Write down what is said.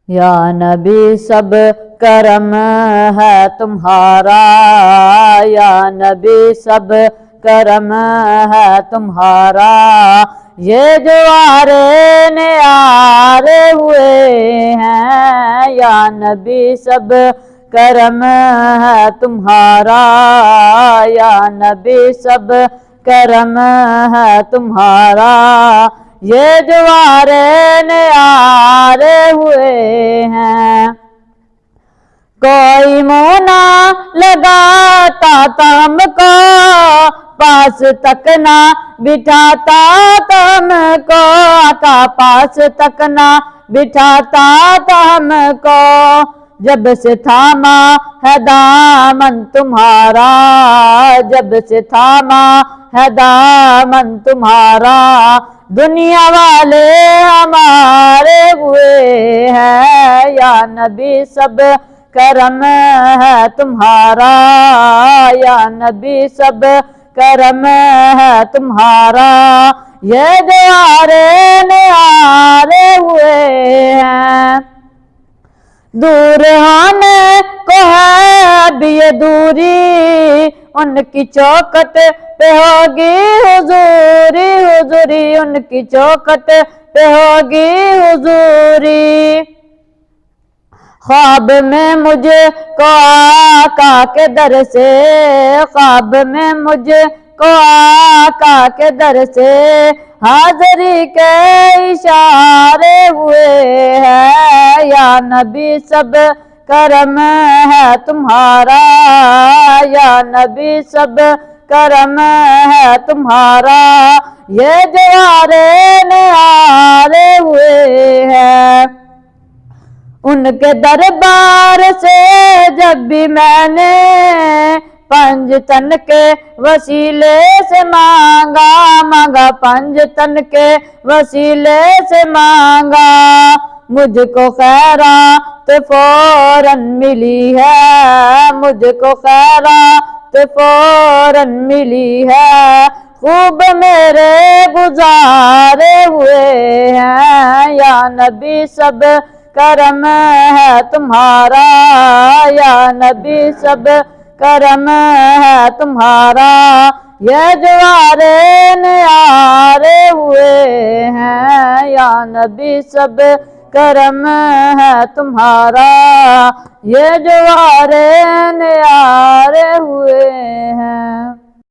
یا نبی سب کرم ہے تمہارا، یا نبی سب کرم ہے تمہارا، یہ جو آرے نیارے ہوئے ہیں، یا نبی سب کرم ہے تمہارا، یا نبی سب کرم ہے تمہارا، یہ جو آرے نیارے ہوئے ہیں۔ کوئی منہ نہ لگاتا تم کو، پاس تک نہ بٹھاتا تم کو، آقا پاس تک نہ بٹھاتا تم کو، جب سے تھاما ہے دامن تمہارا، جب سے تھاما ہے دامن تمہارا، دنیا والے ہمارے ہوئے ہیں، یا نبی سب کرم ہے تمہارا، یا نبی سب کرم ہے تمہارا، یہ جو آرے نیارے ہوئے ہیں۔ دور ہونے کو ہے اب یہ دوری، ان کی چوکھٹ پہ ہوگی حضوری، حضوری ان کی چوکھٹ پہ ہوگی حضوری۔ خواب میں مجھے کو آقا کے در سے، خواب میں مجھے کو آقا کے در سے، حاضری کے اشارے ہوئے ہیں، یا نبی سب کرم ہے تمہارا، یا نبی سب کرم ہے تمہارا، یہ جو آرے نیارے ہوئے ہیں۔ ان کے دربار سے جب بھی میں نے پنج تن کے وسیلے سے مانگا، مانگا پنج تن کے وسیلے سے مانگا، مجھ کو خیرات فوراً ملی ہے، مجھ کو خیرات فوراً ملی ہے، خوب میرے گزارے ہوئے ہیں، یا نبی سب کرم ہے تمہارا، یا نبی سب کرم ہے تمہارا، یہ جو آرے نیارے ہوئے ہیں، یا نبی سب کرم ہے تمہارا، یہ جو آرے نیارے ہوئے ہیں۔